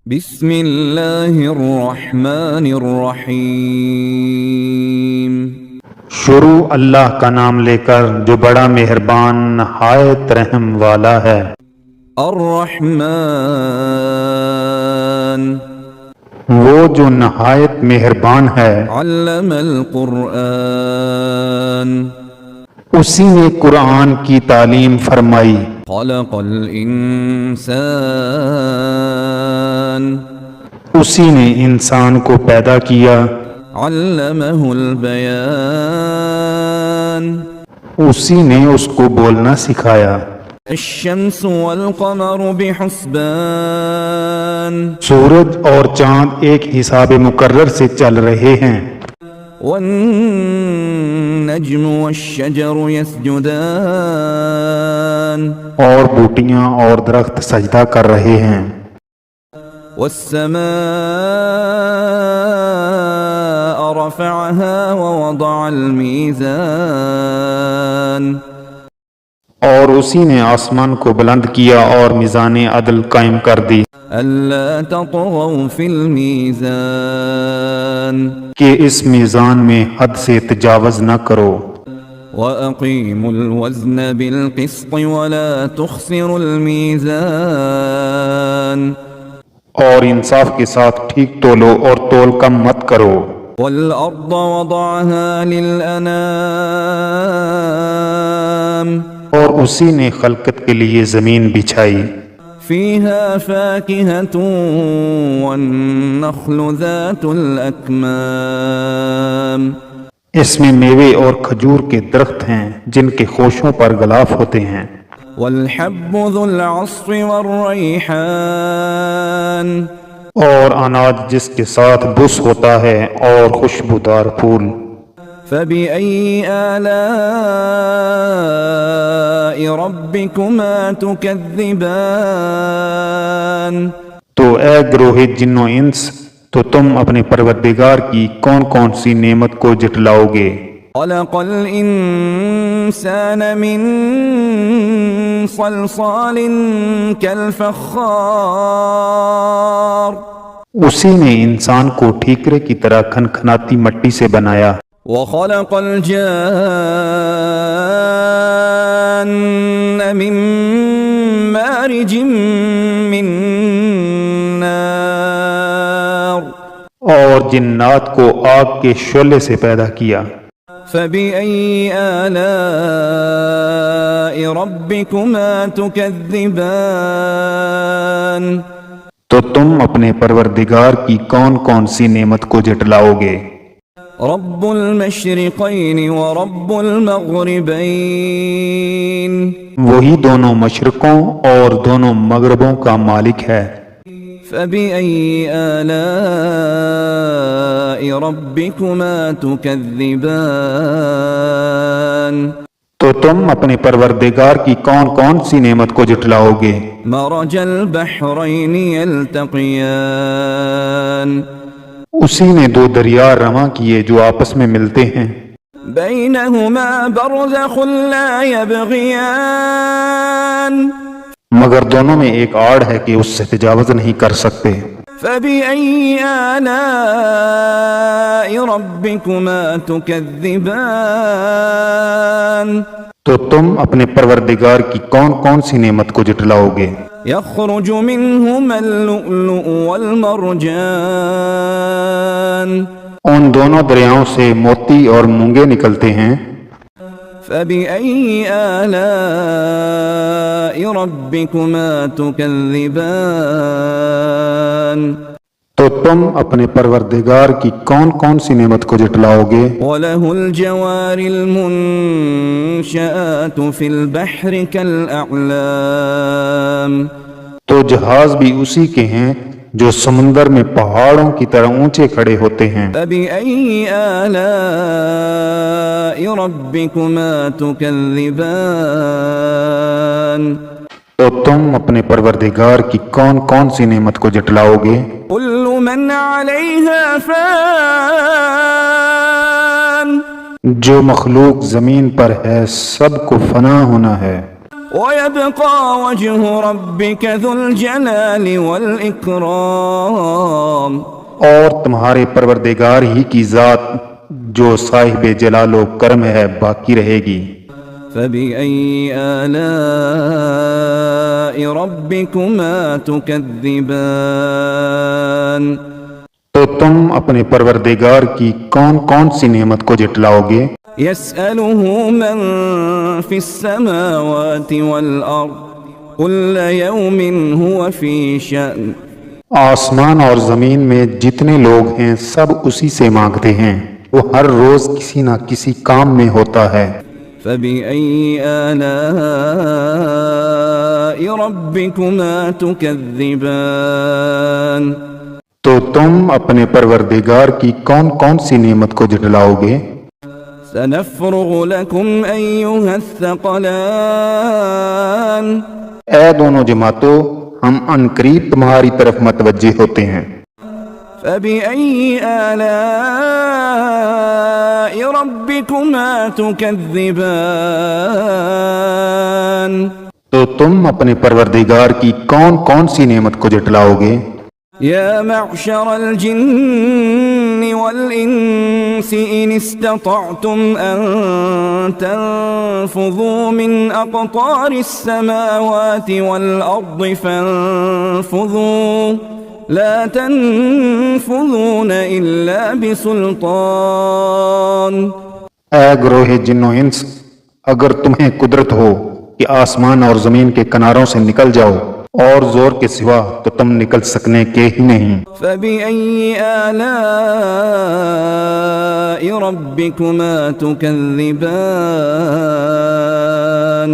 بسم اللہ الرحمن الرحیم۔ شروع اللہ کا نام لے کر جو بڑا مہربان نہایت رحم والا ہے۔ الرحمن وہ جو نہایت مہربان ہے۔ علم القرآن اسی نے قرآن کی تعلیم فرمائی۔ خلق الانسان اسی نے انسان کو پیدا کیا۔ علمہ البیان اسی نے اس کو بولنا سکھایا۔ الشمس والقمر بحسبان سورج اور چاند ایک حساب مقرر سے چل رہے ہیں۔ والنجم والشجر يسجدان اور بوٹیاں اور درخت سجدہ کر رہے ہیں۔ والسماء رفعها ووضع الميزان اور اسی نے آسمان کو بلند کیا اور میزان عدل قائم کر دی ألا تطغوا في الميزان کہ اس میزان میں حد سے تجاوز نہ کرو۔ وَأَقِيمُوا الْوَزْنَ بِالْقِسْطِ وَلَا تُخْسِرُوا الْمِيزَانَ اور انصاف کے ساتھ ٹھیک تولو اور تول کم مت کرو۔ وَالْأَرْضَ وَضَعَهَا لِلْأَنَامِ اور اسی نے خلقت کے لیے زمین بچھائی۔ فِيهَا فَاكِهَةٌ وَالنَّخْلُ ذَاتُ الْأَكْمَامِ اس میں میوے اور کھجور کے درخت ہیں جن کے خوشوں پر غلاف ہوتے ہیں۔ وَالْحَبُّ ذُو الْعَصْفِ وَالرَّيْحَانِ اور اناج جس کے ساتھ بس ہوتا ہے اور خوشبودار پھول۔ فَبِأَيِّ آلَاءِ رَبِّكُمَا تُكَذِّبَانِ تو اے گروہ جن و انس، تو تم اپنے پروردگار کی کون کون سی نعمت کو جھٹلاؤ گے؟ خَلَقَ الْإِنسَانَ مِنْ صَلْصَالٍ كَالْفَخَّارِ اسی نے انسان کو ٹھیکرے کی طرح کھنکھناتی مٹی سے بنایا۔ وَخَلَقَ الْجَانَّ مِنْ مَارِجٍ مِّن نَّارٍ اور جنات کو آگ کے شعلے سے پیدا کیا۔ فَبِأَيِّ آلَاءِ رَبِّكُمَا تُكَذِّبَانِ تو تم اپنے پروردگار کی کون کون سی نعمت کو جھٹلاؤ گے؟ رب المشرقین ورب المغربین وہی دونوں مشرقوں اور دونوں مغربوں کا مالک ہے۔ فَبِأَيِّ آلَاءِ رَبِّكُمَا تُكَذِّبَانِ تو تم اپنے پروردگار کی کون کون سی نعمت کو جھٹلاؤ گے؟ مرج البحرین یلتقیان اسی نے دو دریا رواں کیے جو آپس میں ملتے ہیں۔ بینہما برزخ لا یبغیان مگر دونوں میں ایک آڑ ہے کہ اس سے تجاوز نہیں کر سکتے۔ فَبِأَيِّ آلَاءِ رَبِّكُمَا تُكَذِّبَانِ تو تم اپنے پروردگار کی کون کون سی نعمت کو جھٹلاؤ گے؟ يَخْرُجُ مِنْهُمَا اللُّؤْلُؤُ وَالْمَرْجَانُ ان دونوں دریاؤں سے موتی اور مونگے نکلتے ہیں۔ فَبِأَيِّ آلَاءِ رَبِّكُمَا تُكَذِّبَانِ تو تم اپنے پروردگار کی کون کون سی نعمت کو جھٹلاؤ گے؟ وَلَهُ الْجَوَارِ الْمُنشَآتُ فِي الْبَحْرِ كَالْأَعْلَامِ تو جہاز بھی اسی کے ہیں جو سمندر میں پہاڑوں کی طرح اونچے کھڑے ہوتے ہیں۔ فَبِأَيِّ آلَاءِ رَبِّكُمَا تُكَذِّبَانِ تو تم اپنے پروردگار کی کون کون سی نعمت کو جھٹلاؤ گے؟ كُلُّ مَنْ عَلَيْهَا فَانٍ جو مخلوق زمین پر ہے سب کو فنا ہونا ہے۔ ويبقى وجه ربك ذو الجلال والإكرام. اور تمہارے پروردگار ہی کی ذات جو صاحب جلال و کرم ہے باقی رہے گی. فبأي آلاء ربكما تكذبان. تو تم اپنے پروردگار کی کون کون سی نعمت کو جھٹلاؤ گے؟ يسأله من في السماوات والأرض كل يوم هو في شأن. آسمان اور زمین میں جتنے لوگ ہیں سب اسی سے مانگتے ہیں، وہ ہر روز کسی نہ کسی کام میں ہوتا ہے. فبأي آلاء ربكما تكذبان. تو تم اپنے پروردگار کی کون کون سی نعمت کو جھٹلاؤ گے؟ سنفرغ لكم أيها الثقلان. اے دونوں جماعتوں، ہم عنقریب تمہاری طرف متوجہ ہوتے ہیں. فبأي آلاء ربكما تكذبان. تو تم اپنے پروردگار کی کون کون سی نعمت کو جھٹلاؤ گے؟ يا معشر الجن والإنس إن استطعتم أن تنفذوا من أقطار السماوات والأرض فانفذوا لا تنفذون إلا بسلطان. اے گروہ جن و انس، اگر تمہیں قدرت ہو کہ آسمان اور زمین کے کناروں سے نکل جاؤ، اور زور کے سوا تو تم نکل سکنے کے ہی نہیں. فبأي آلاء ربكما تكذبان.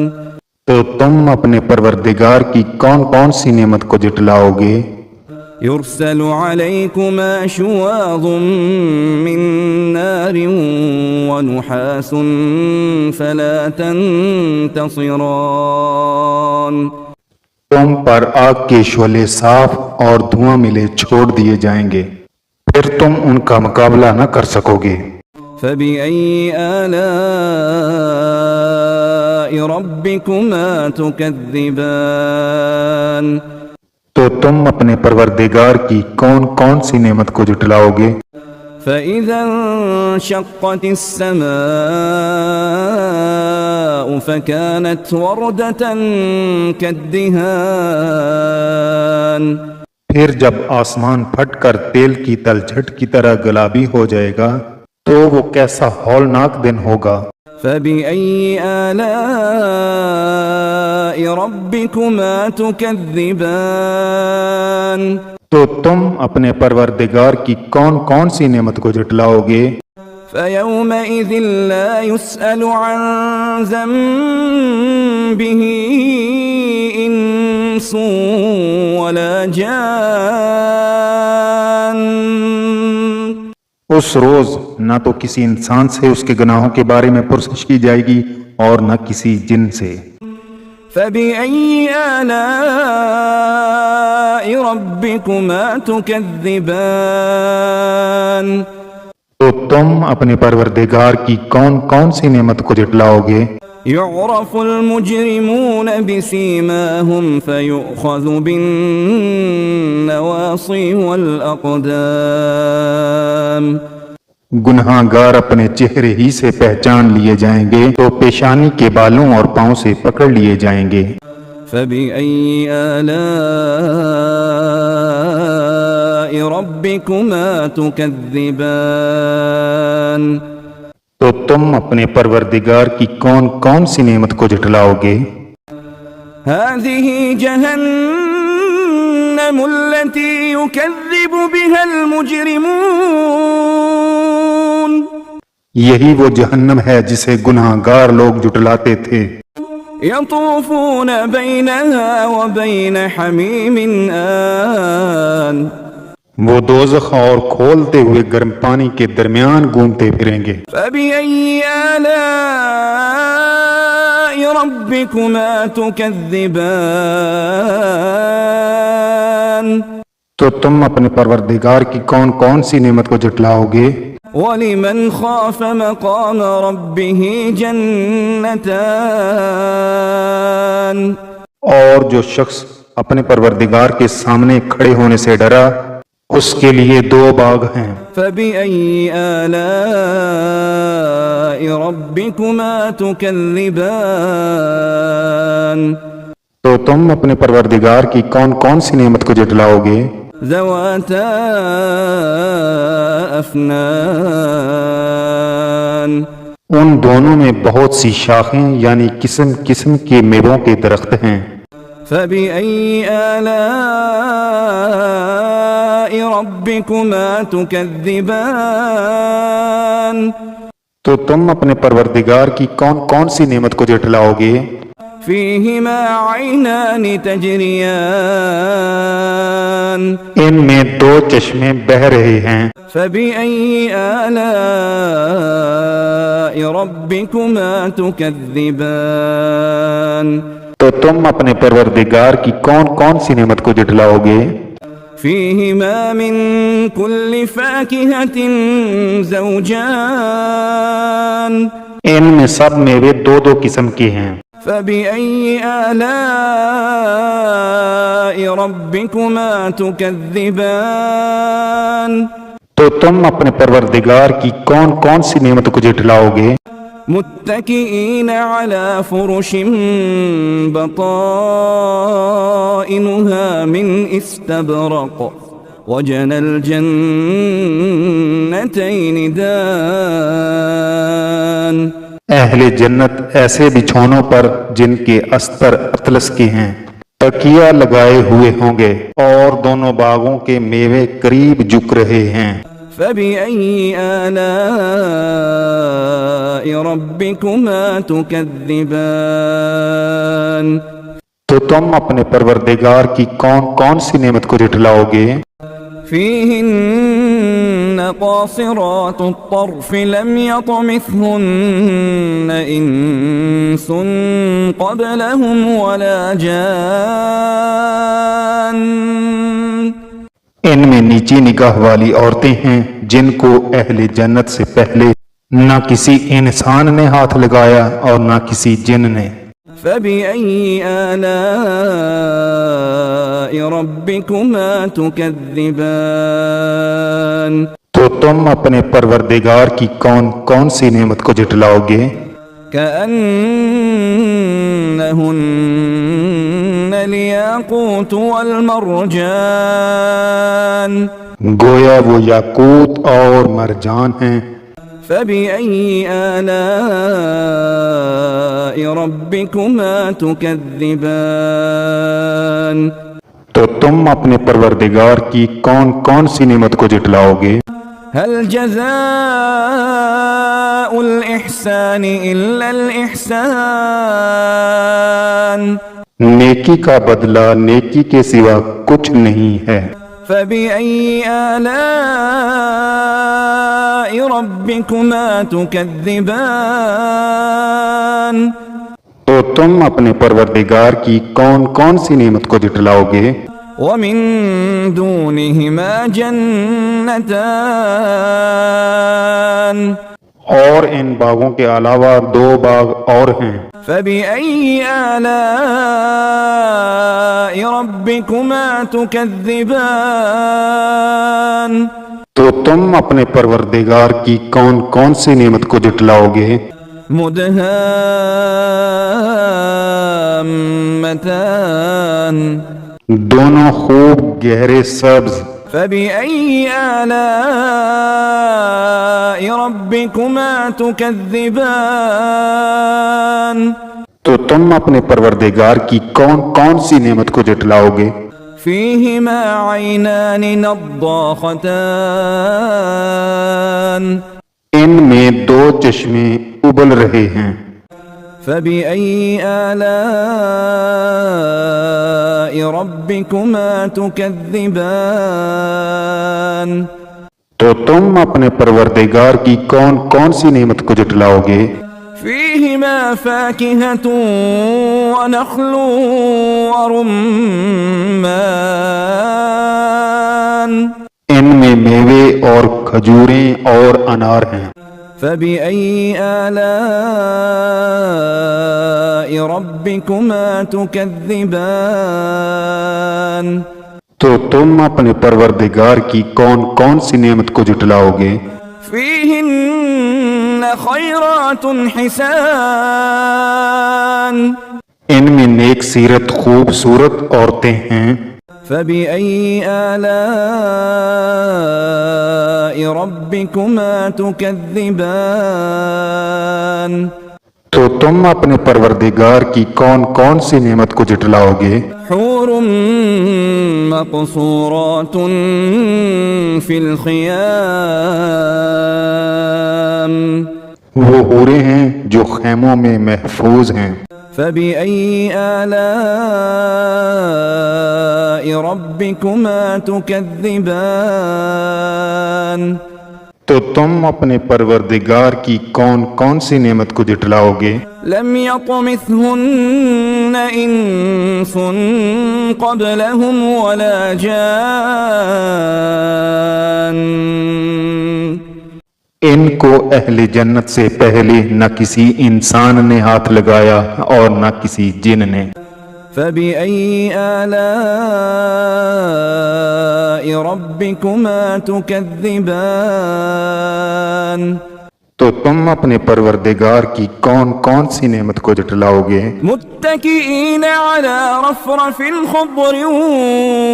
تو تم اپنے پروردگار کی کون کون سی نعمت کو جھٹلاؤ گے؟ يرسل عليكما شواظ من نار ونحاس فلا تنتصران. تم پر آگ کے شعلے صاف اور دھواں ملے چھوڑ دیے جائیں گے، پھر تم ان کا مقابلہ نہ کر سکو گے. فبأي آلاء ربكما تكذبان. تو تم اپنے پروردگار کی کون کون سی نعمت کو جھٹلاؤ گے؟ فإذا انشقت السماء فكانت وردة كالدهان. پھر جب آسمان پھٹ کر تیل کی تلچھٹ کی طرح گلابی ہو جائے گا تو وہ کیسا ہولناک دن ہوگا. فبأي آلاء ربكما تكذبان. تو تم اپنے پروردگار کی کون کون سی نعمت کو جھٹلاؤ گے؟ فيومئذ لا يسأل عن ذنبه إنس ولا جان. اس روز نہ تو کسی انسان سے اس کے گناہوں کے بارے میں پرسش کی جائے گی اور نہ کسی جن سے. فبأي آلاء ربكما تكذبان. تو تم اپنے پروردگار کی کون کون سی نعمت کو جھٹلاؤ گے؟ يعرف المجرمون بسيماهم فيؤخذ بالنواصي والأقدام. گناہ گار اپنے چہرے ہی سے پہچان لیے جائیں گے تو پیشانی کے بالوں اور پاؤں سے پکڑ لیے جائیں گے. فبأي آلاء ربكما تكذبان. تو تم اپنے پروردگار کی کون کون سی نعمت کو جھٹلاؤ گے؟ هذه جهنم التي يكذب بها المجرمون. یہی وہ جہنم ہے جسے گناہ گار لوگ جھٹلاتے تھے. يطوفون بينها وبين حميم آن. وہ دوزخ اور کھولتے ہوئے گرم پانی کے درمیان گھومتے پھریں گے. فبأي آلاء ربكما تكذبان. تو تم اپنے پروردگار کی کون کون سی نعمت کو جھٹلاؤ گے؟ ولمن خاف مقام ربه جنتان اور جو شخص اپنے پروردگار کے سامنے کھڑے ہونے سے ڈرا اس کے لیے 2 باغ ہیں۔ فبأي آلاء ربكما تكذبان تو تم اپنے پروردگار کی کون کون سی نعمت کو جھٹلاؤ گے؟ ذواتا افنان ان دونوں میں بہت سی شاخیں یعنی قسم قسم کے میووں کے درخت ہیں۔ فبأي آلاء ربكما تكذبان تو تم اپنے پروردگار کی کون کون سی نعمت کو جھٹلاؤ گے؟ فيهما عينان تجريان ان میں 2 چشمے بہہ رہے ہیں۔ فبأي آلاء ربكما تكذبان تو تم اپنے پروردگار کی کون کون سی نعمت کو جھٹلاؤ گے؟ فيهما من كل فاكهة زوجان ان میں سب میوے 2 قسم کے ہیں۔ فبأي آلاء ربكما تكذبان تو تم اپنے پروردگار کی کون کون سی نعمت کو جھٹلاؤ گے؟ متكئين على فرش بطائنها من استبرق وجنى الجنتين دان اہل جنت ایسے بچھونوں پر جن کے استر اطلس کے ہیں تکیہ لگائے ہوئے ہوں گے اور دونوں باغوں کے میوے قریب جھک رہے ہیں۔ فبأي آلاء ربكما تكذبان تو تم اپنے پروردگار کی کون کون سی نعمت کو جھٹلاؤ گے؟ فيهن قاصرات الطرف لم يطمثهن إنس قبلهم ولا جان ان میں نیچی نگاہ والی عورتیں ہیں جن کو اہل جنت سے پہلے نہ کسی انسان نے ہاتھ لگایا اور نہ کسی جن نے۔ فبأي آلاء ربكما تكذبان تو تم اپنے پروردگار کی کون کون سی نعمت کو جھٹلاؤ گے؟ كأنهن الياقوت والمرجان گویا وہ یاقوت اور مرجان ہیں۔ فبأي آلاء ربكما تكذبان تو تم اپنے پروردگار کی کون کون سی نعمت کو جھٹلاؤ گے؟ هل جزاء الإحسان إلا الإحسان نیکی کا بدلہ نیکی کے سوا کچھ نہیں ہے۔ فبأي آلاء ربكما تكذبان تو تم اپنے پروردگار کی کون کون سی نعمت کو جھٹلاؤ گے؟ ومن دونهما جنتان اور ان باغوں کے علاوہ 2 باغ اور ہیں۔ فبأي آلاء ربكما تكذبان تو تم اپنے پروردگار کی کون کون سی نعمت کو جھٹلاؤ گے؟ مدهامتان دونوں خوب گہرے سبز۔ فبأي آلاء ربكما تكذبان تو تم اپنے پروردگار کی کون کون سی نعمت کو جھٹلاؤ گے؟ فيهما عينان نضاختان ان میں 2 چشمے ابل رہے ہیں۔ فبأي آلاء ربكما تكذبان تو تم اپنے پروردگار کی کون کون سی نعمت کو جھٹلاؤ گے؟ فيهما فاكهة ونخل ورمان ان میں میوے اور کھجوریں اور انار ہیں۔ فبأي آلاء ربكما تكذبان تو تم اپنے پروردگار کی کون کون سی نعمت کو جھٹلاؤ گے؟ فيهن خيرات حسان ان میں نیک سیرت خوبصورت عورتیں ہیں۔ فبأي آلاء ربكما تكذبان تو تم اپنے پروردگار کی کون کون سی نعمت کو جھٹلاؤ گے؟ حور مقصورات في الخيام وہ حوریں ہیں جو خیموں میں محفوظ ہیں۔ فبأي آلاء ربكما تكذبان تو تم اپنے پروردگار کی کون کون سی نعمت کو جھٹلاؤ گے؟ لم يطمثهن إنس قبلهم ولا جان ان کو اہل جنت سے پہلے نہ کسی انسان نے ہاتھ لگایا اور نہ کسی جن نے۔ فبأي آلاء ربكما تكذبان تو تم اپنے پروردگار کی کون کون سی نعمت کو جھٹلاؤ گے؟ متكئين على رفرف خضر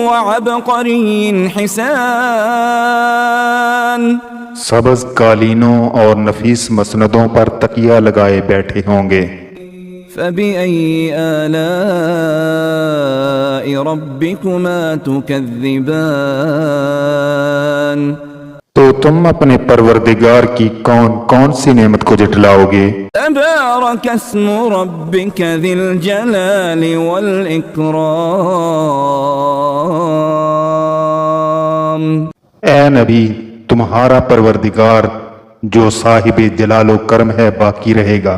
وعبقري حسان سبز قالینوں اور نفیس مسندوں پر تکیہ لگائے بیٹھے ہوں گے۔ فبأي آلاء ربكما تكذبان تو تم اپنے پروردگار کی کون کون سی نعمت کو جھٹلاؤ گے؟ تبارك اسم ربك ذي الجلال والإكرام اے نبی، تمہارا پروردگار جو صاحب جلال و کرم ہے باقی رہے گا۔